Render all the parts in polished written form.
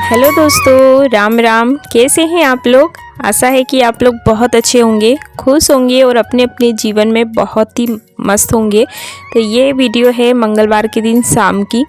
Hello दोस्तों, राम राम। कैसे हैं आप लोग? आशा है कि आप लोग बहुत अच्छे होंगे, खुश होंगे और अपने अपने जीवन में बहुत ही मस्त होंगे। तो ये वीडियो है मंगलवार के दिन शाम की।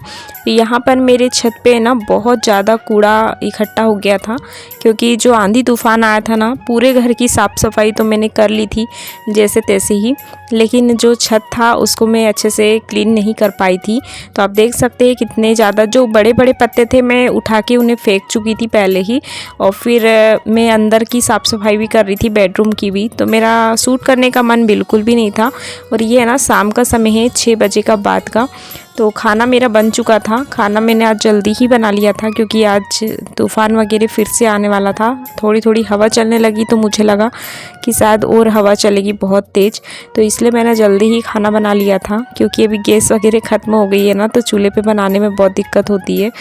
यहाँ पर मेरे छत पे ना बहुत ज़्यादा कूड़ा इकट्ठा हो गया था, क्योंकि जो आंधी तूफान आया था ना, पूरे घर की साफ़ सफाई तो मैंने कर ली थी जैसे तैसे ही, लेकिन जो छत था उसको मैं अच्छे से क्लीन नहीं कर पाई थी। तो आप देख सकते हैं कितने ज़्यादा जो बड़े बड़े पत्ते थे मैं उठा के उन्हें फेंक चुकी थी पहले ही, और फिर मैं अंदर की साफ़ सफाई भी कर रही थी, बेडरूम की भी। तो मेरा शूट करने का मन बिल्कुल भी नहीं था। और ये है ना शाम का समय है, 6 बजे का बाद का। तो खाना मेरा बन चुका था। खाना मैंने आज जल्दी ही बना लिया था, क्योंकि आज तूफ़ान वगैरह फिर से आने वाला था। थोड़ी थोड़ी हवा चलने लगी तो मुझे लगा कि शायद और हवा चलेगी बहुत तेज़, तो इसलिए मैंने जल्दी ही खाना बना लिया था। क्योंकि अभी गैस वगैरह ख़त्म हो गई है ना, तो चूल्हे पे बनाने में बहुत दिक्कत होती है।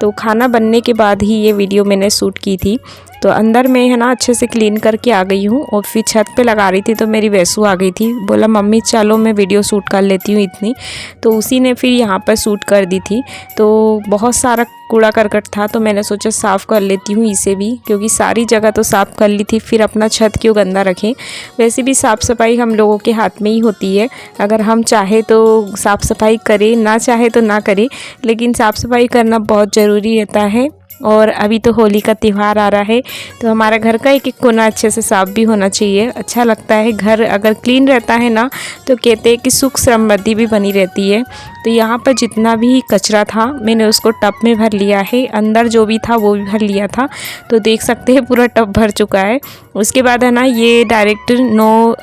तो खाना बनने के बाद ही ये वीडियो मैंने शूट की थी। तो अंदर में है ना अच्छे से क्लीन करके आ गई हूँ, और फिर छत पे लगा रही थी तो मेरी वैसू आ गई थी। बोला मम्मी चलो मैं वीडियो शूट कर लेती हूँ इतनी। तो उसी ने फिर यहाँ पर शूट कर दी थी। तो बहुत सारा कूड़ा करकट था, तो मैंने सोचा साफ़ कर लेती हूँ इसे भी, क्योंकि सारी जगह तो साफ़ कर ली थी, फिर अपना छत क्यों गंदा रखें। वैसे भी साफ़ सफाई हम लोगों के हाथ में ही होती है। अगर हम चाहे तो साफ़ सफाई करें, ना चाहे तो ना करें, लेकिन साफ़ सफाई करना बहुत ज़रूरी रहता है। और अभी तो होली का त्यौहार आ रहा है, तो हमारा घर का एक एक कोना अच्छे से साफ़ भी होना चाहिए। अच्छा लगता है घर अगर क्लीन रहता है ना, तो कहते हैं कि सुख समृद्धि भी बनी रहती है। तो यहाँ पर जितना भी कचरा था मैंने उसको टब में भर लिया है, अंदर जो भी था वो भी भर लिया था। तो देख सकते हैं पूरा टब भर चुका है। उसके बाद है ना ये डायरेक्ट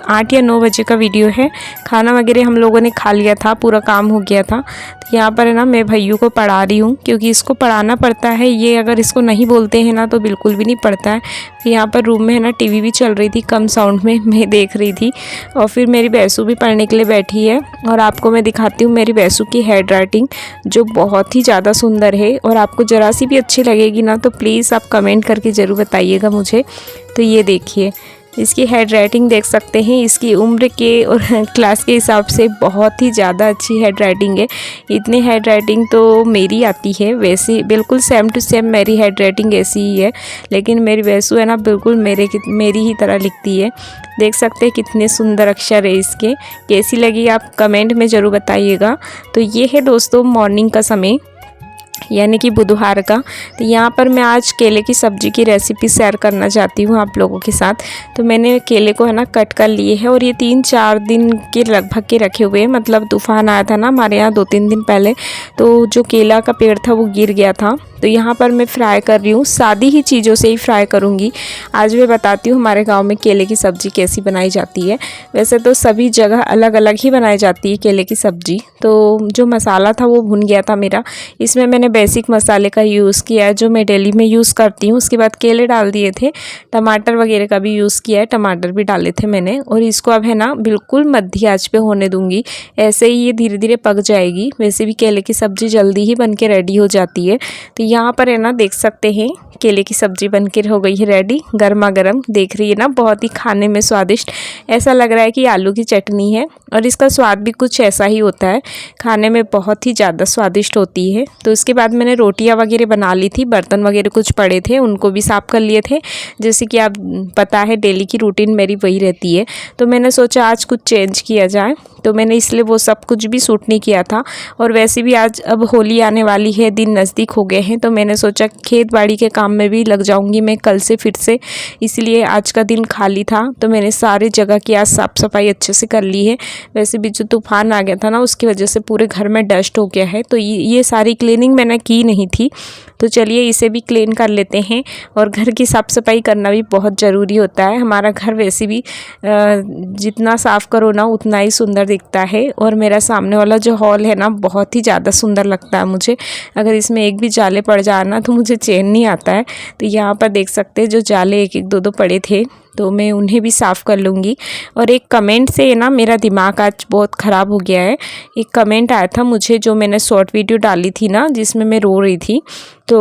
8 या 9 बजे का वीडियो है। खाना वगैरह हम लोगों ने खा लिया था, पूरा काम हो गया था। तो यहाँ पर है ना मैं भैयू को पढ़ा रही हूँ, क्योंकि इसको पढ़ाना पड़ता है। ये अगर इसको नहीं बोलते हैं ना तो बिल्कुल भी नहीं पढ़ता है। यहाँ पर रूम में है ना टीवी भी चल रही थी, कम साउंड में मैं देख रही थी। और फिर मेरी बैसू भी पढ़ने के लिए बैठी है, और आपको मैं दिखाती हूँ मेरी बैसू की हैंड राइटिंग, जो बहुत ही ज़्यादा सुंदर है। और आपको ज़रा सी भी अच्छी लगेगी ना तो प्लीज़ आप कमेंट करके ज़रूर बताइएगा मुझे। तो ये देखिए इसकी हैंड राइटिंग देख सकते हैं, इसकी उम्र के और क्लास के हिसाब से बहुत ही ज़्यादा अच्छी हैंड राइटिंग है। इतनी हैंड राइटिंग तो मेरी आती है, वैसे बिल्कुल सेम टू सेम मेरी हैंड राइटिंग ऐसी ही है, लेकिन मेरी वैसू है ना बिल्कुल मेरी ही तरह लिखती है। देख सकते हैं कितने सुंदर अक्षर है इसके। कैसी लगी आप कमेंट में ज़रूर बताइएगा। तो ये है दोस्तों मॉर्निंग का समय, यानी कि बुधवार का। तो यहाँ पर मैं आज केले की सब्ज़ी की रेसिपी शेयर करना चाहती हूँ आप लोगों के साथ। तो मैंने केले को है ना कट कर लिए है, और ये 3-4 दिन के लगभग के रखे हुए हैं। मतलब तूफ़ान आया था ना हमारे यहाँ 2-3 दिन पहले, तो जो केला का पेड़ था वो गिर गया था। तो यहाँ पर मैं फ्राई कर रही हूँ, सादी ही चीज़ों से ही फ्राई करूँगी। आज मैं बताती हूँ हमारे गाँव में केले की सब्ज़ी कैसी बनाई जाती है। वैसे तो सभी जगह अलग अलग ही बनाई जाती है केले की सब्ज़ी। तो जो मसाला था वो भुन गया था मेरा। इसमें मैंने बेसिक मसाले का यूज़ किया है जो मैं डेली में यूज़ करती हूँ। उसके बाद केले डाल दिए थे, टमाटर वगैरह का भी यूज़ किया है, टमाटर भी डाले थे मैंने। और इसको अब है ना बिल्कुल मध्य आंच पे होने दूँगी, ऐसे ही ये धीरे धीरे पक जाएगी। वैसे भी केले की सब्ज़ी जल्दी ही बन के रेडी हो जाती है। तो यहाँ पर है ना देख सकते हैं केले की सब्ज़ी बनकर हो गई है रेडी, गर्मा गर्म। देख रही है ना, बहुत ही खाने में स्वादिष्ट, ऐसा लग रहा है कि आलू की चटनी है। और इसका स्वाद भी कुछ ऐसा ही होता है, खाने में बहुत ही ज़्यादा स्वादिष्ट होती है। तो उसके बाद मैंने रोटियां वगैरह बना ली थी, बर्तन वगैरह कुछ पड़े थे उनको भी साफ़ कर लिए थे। जैसे कि आप पता है डेली की रूटीन मेरी वही रहती है, तो मैंने सोचा आज कुछ चेंज किया जाए। तो मैंने इसलिए वो सब कुछ भी शूट नहीं किया था। और वैसे भी आज अब होली आने वाली है, दिन नज़दीक हो गए हैं, तो मैंने सोचा खेत बाड़ी के काम में भी लग जाऊंगी मैं कल से फिर से, इसलिए आज का दिन खाली था। तो मैंने सारी जगह की आज साफ़ सफाई अच्छे से कर ली है। वैसे भी जो तूफ़ान आ गया था ना उसकी वजह से पूरे घर में डस्ट हो गया है, तो ये सारी क्लीनिंग मैंने की नहीं थी। तो चलिए इसे भी क्लीन कर लेते हैं। और घर की साफ़ सफाई करना भी बहुत ज़रूरी होता है। हमारा घर वैसे भी जितना साफ़ करो ना उतना ही सुंदर दिखता है। और मेरा सामने वाला जो हॉल है ना बहुत ही ज़्यादा सुंदर लगता है मुझे। अगर इसमें एक भी जाले पड़ जाए ना तो मुझे चैन नहीं आता है। तो यहाँ पर देख सकते हैं जो जाले 1-1 2-2 पड़े थे तो मैं उन्हें भी साफ़ कर लूँगी। और एक कमेंट से ना मेरा दिमाग आज बहुत ख़राब हो गया है। एक कमेंट आया था मुझे, जो मैंने शॉर्ट वीडियो डाली थी ना जिसमें मैं रो रही थी। तो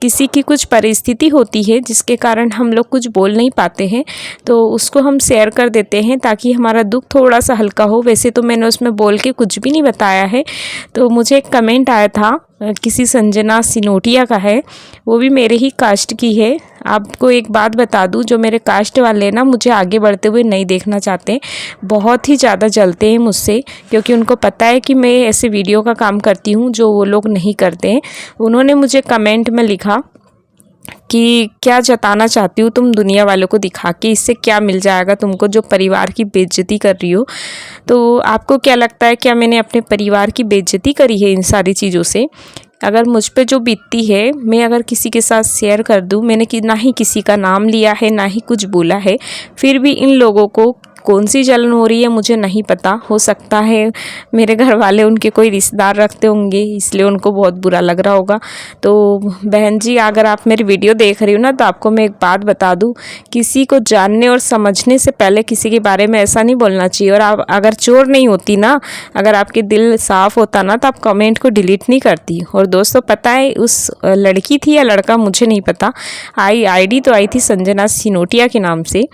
किसी की कुछ परिस्थिति होती है जिसके कारण हम लोग कुछ बोल नहीं पाते हैं, तो उसको हम शेयर कर देते हैं ताकि हमारा दुख थोड़ा सा हल्का हो। वैसे तो मैंने उसमें बोल के कुछ भी नहीं बताया है। तो मुझे एक कमेंट आया था, किसी संजना सिनोटिया का है, वो भी मेरे ही कास्ट की है। आपको एक बात बता दूं, जो मेरे कास्ट वाले ना मुझे आगे बढ़ते हुए नहीं देखना चाहते, बहुत ही ज़्यादा जलते हैं मुझसे, क्योंकि उनको पता है कि मैं ऐसे वीडियो का काम करती हूं जो वो लोग नहीं करते हैं। उन्होंने मुझे कमेंट में लिखा कि क्या जताना चाहती हो तुम दुनिया वालों को दिखा के, इससे क्या मिल जाएगा तुमको जो परिवार की बेइज्जती कर रही हो। तो आपको क्या लगता है, क्या मैंने अपने परिवार की बेइज्जती करी है इन सारी चीज़ों से? अगर मुझ पे जो बीतती है मैं अगर किसी के साथ शेयर कर दूँ, मैंने कि ना ही किसी का नाम लिया है ना ही कुछ बोला है, फिर भी इन लोगों को कौन सी जलन हो रही है मुझे नहीं पता। हो सकता है मेरे घर वाले उनके कोई रिश्तेदार रखते होंगे, इसलिए उनको बहुत बुरा लग रहा होगा। तो बहन जी, अगर आप मेरी वीडियो देख रही हो ना, तो आपको मैं एक बात बता दूं, किसी को जानने और समझने से पहले किसी के बारे में ऐसा नहीं बोलना चाहिए। और आप अगर चोर नहीं होती ना, अगर आपके दिल साफ़ होता ना, तो आप कमेंट को डिलीट नहीं करती। और दोस्तों पता है उस लड़की थी या लड़का मुझे नहीं पता, आईडी तो आई थी संजना सिनोटिया के नाम से।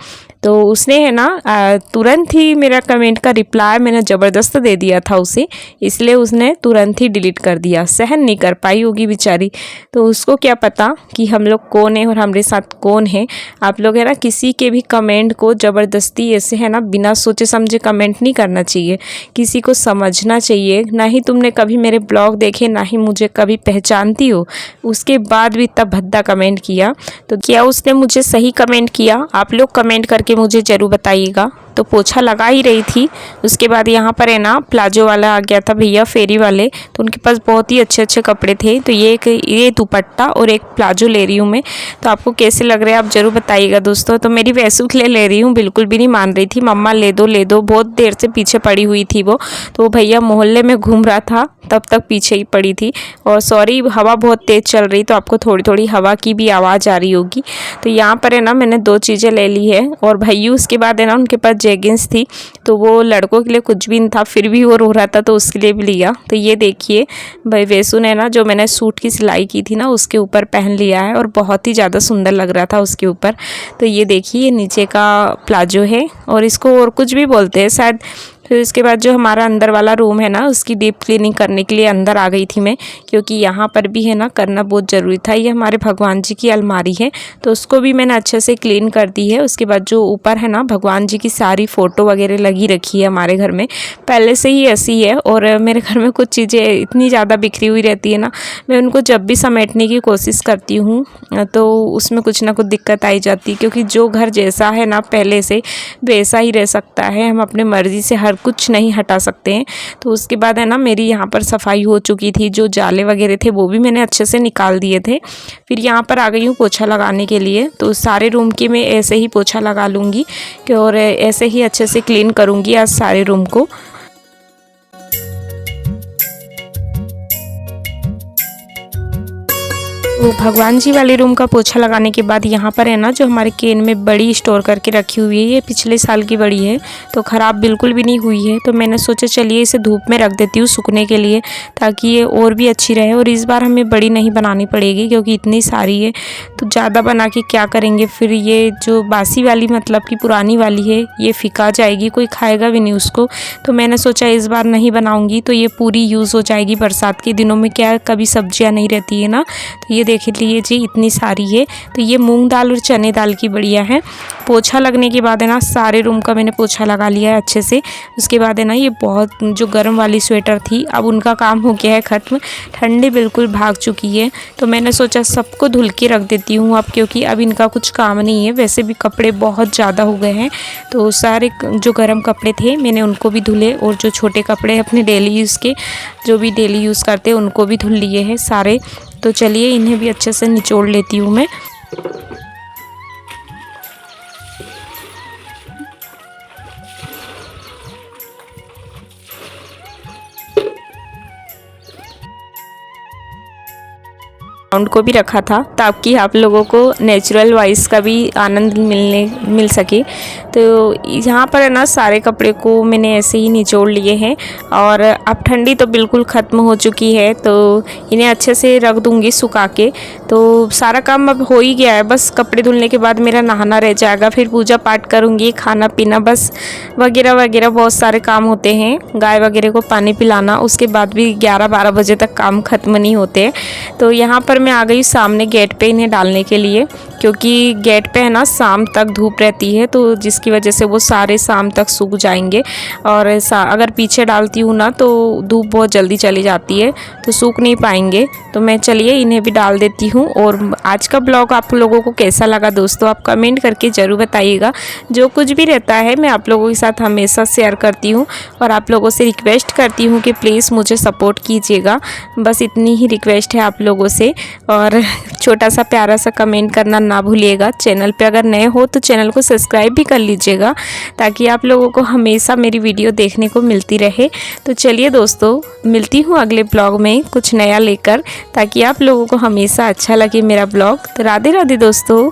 तो उसने है ना तुरंत ही मेरा कमेंट का रिप्लाई मैंने ज़बरदस्त दे दिया था उसे, इसलिए उसने तुरंत ही डिलीट कर दिया। सहन नहीं कर पाई होगी बेचारी। तो उसको क्या पता कि हम लोग कौन है और हमारे साथ कौन है। आप लोग है ना किसी के भी कमेंट को ज़बरदस्ती ऐसे है ना बिना सोचे समझे कमेंट नहीं करना चाहिए, किसी को समझना चाहिए। ना ही तुमने कभी मेरे ब्लॉग देखे, ना ही मुझे कभी पहचानती हो, उसके बाद भी इतना भद्दा कमेंट किया। तो क्या उसने मुझे सही कमेंट किया? आप लोग कमेंट करके मुझे ज़रूर बताइएगा। तो पोछा लगा ही रही थी, उसके बाद यहाँ पर है ना प्लाजो वाला आ गया था भैया, फेरी वाले। तो उनके पास बहुत ही अच्छे अच्छे कपड़े थे। तो ये दुपट्टा और एक प्लाजो ले रही हूँ मैं। तो आपको कैसे लग रहे हैं आप ज़रूर बताइएगा दोस्तों। तो मेरी वैसू के लिए ले रही हूँ, बिल्कुल भी नहीं मान रही थी, मम्मा ले दो ले दो, बहुत देर से पीछे पड़ी हुई थी वो। तो भैया मोहल्ले में घूम रहा था तब तक पीछे ही पड़ी थी। और सॉरी, हवा बहुत तेज़ चल रही, तो आपको थोड़ी थोड़ी हवा की भी आवाज़ आ रही होगी। तो यहाँ पर है ना मैंने 2 चीज़ें ले ली है। और भैया उसके बाद है ना उनके पास जेगिंस थी, तो वो लड़कों के लिए कुछ भी नहीं था, फिर भी वो रो रहा था तो उसके लिए भी लिया। तो ये देखिए भाई वैसू ने ना जो मैंने सूट की सिलाई की थी ना उसके ऊपर पहन लिया है, और बहुत ही ज़्यादा सुंदर लग रहा था उसके ऊपर। तो ये देखिए नीचे का प्लाजो है, और इसको और कुछ भी बोलते हैं शायद। फिर इसके बाद जो हमारा अंदर वाला रूम है ना, उसकी डीप क्लीनिंग करने के लिए अंदर आ गई थी मैं, क्योंकि यहाँ पर भी है ना करना बहुत ज़रूरी था। ये हमारे भगवान जी की अलमारी है, तो उसको भी मैंने अच्छे से क्लीन कर दी है। उसके बाद जो ऊपर है ना भगवान जी की सारी फ़ोटो वगैरह लगी रखी है हमारे घर में, पहले से ही ऐसी है। और मेरे घर में कुछ चीज़ें इतनी ज़्यादा बिखरी हुई रहती है ना, मैं उनको जब भी समेटने की कोशिश करती हूँ तो उसमें कुछ ना कुछ दिक्कत आई जाती है, क्योंकि जो घर जैसा है ना पहले से वैसा ही रह सकता है, हम अपने मर्ज़ी से हर कुछ नहीं हटा सकते हैं। तो उसके बाद है ना मेरी यहाँ पर सफाई हो चुकी थी, जो जाले वगैरह थे वो भी मैंने अच्छे से निकाल दिए थे। फिर यहाँ पर आ गई हूँ पोछा लगाने के लिए। तो सारे रूम के मैं ऐसे ही पोछा लगा लूँगी और ऐसे ही अच्छे से क्लीन करूँगी आज सारे रूम को। तो भगवान जी वाले रूम का पोछा लगाने के बाद यहाँ पर है ना जो हमारे केन में बड़ी स्टोर करके रखी हुई है, ये पिछले साल की बड़ी है, तो ख़राब बिल्कुल भी नहीं हुई है। तो मैंने सोचा चलिए इसे धूप में रख देती हूँ सूखने के लिए, ताकि ये और भी अच्छी रहे। और इस बार हमें बड़ी नहीं बनानी पड़ेगी क्योंकि इतनी सारी है, तो ज़्यादा बना के क्या करेंगे। फिर ये जो बासी वाली मतलब कि पुरानी वाली है ये फिका जाएगी, कोई खाएगा भी नहीं उसको। तो मैंने सोचा इस बार नहीं बनाऊँगी, तो ये पूरी यूज़ हो जाएगी। बरसात के दिनों में क्या कभी सब्जियाँ नहीं रहती है ना, तो ये देख लीजिए जी इतनी सारी है। तो ये मूंग दाल और चने दाल की बढ़िया है। पोछा लगने के बाद है ना सारे रूम का मैंने पोछा लगा लिया है अच्छे से। उसके बाद है ना ये बहुत जो गर्म वाली स्वेटर थी अब उनका काम हो गया है ख़त्म, ठंडी बिल्कुल भाग चुकी है। तो मैंने सोचा सबको धुल के रख देती हूँ अब, क्योंकि अब इनका कुछ काम नहीं है। वैसे भी कपड़े बहुत ज़्यादा हो गए हैं, तो सारे जो गर्म कपड़े थे मैंने उनको भी धुले, और जो छोटे कपड़े अपने डेली यूज़ के जो भी डेली यूज़ करते हैं उनको भी धुल लिए हैं सारे। तो चलिए इन्हें भी अच्छे से निचोड़ लेती हूँ मैं। साउंड को भी रखा था ताकि आप लोगों को नेचुरल वॉइस का भी आनंद मिल सके। तो यहाँ पर है ना सारे कपड़े को मैंने ऐसे ही निचोड़ लिए हैं और अब ठंडी तो बिल्कुल ख़त्म हो चुकी है, तो इन्हें अच्छे से रख दूँगी सुखा के। तो सारा काम अब हो ही गया है, बस कपड़े धुलने के बाद मेरा नहाना रह जाएगा, फिर पूजा पाठ करूँगी, खाना पीना बस वगैरह वगैरह बहुत सारे काम होते हैं। गाय वगैरह को पानी पिलाना, उसके बाद भी 11-12 बजे तक काम ख़त्म नहीं होते। तो यहाँ पर मैं आ गई सामने गेट पे इन्हें डालने के लिए, क्योंकि गेट पे है ना शाम तक धूप रहती है, तो जिसकी वजह से वो सारे शाम तक सूख जाएंगे। और अगर पीछे डालती हूँ ना तो धूप बहुत जल्दी चली जाती है, तो सूख नहीं पाएंगे। तो मैं चलिए इन्हें भी डाल देती हूँ। और आज का ब्लॉग आप लोगों को कैसा लगा दोस्तों, आप कमेंट करके ज़रूर बताइएगा। जो कुछ भी रहता है मैं आप लोगों के साथ हमेशा शेयर करती हूँ और आप लोगों से रिक्वेस्ट करती हूँ कि प्लीज़ मुझे सपोर्ट कीजिएगा। बस इतनी ही रिक्वेस्ट है आप लोगों से। और छोटा सा प्यारा सा कमेंट करना ना भूलिएगा। चैनल पे अगर नए हो तो चैनल को सब्सक्राइब भी कर लीजिएगा, ताकि आप लोगों को हमेशा मेरी वीडियो देखने को मिलती रहे। तो चलिए दोस्तों, मिलती हूँ अगले ब्लॉग में कुछ नया लेकर, ताकि आप लोगों को हमेशा अच्छा लगे मेरा ब्लॉग। तो राधे राधे दोस्तों।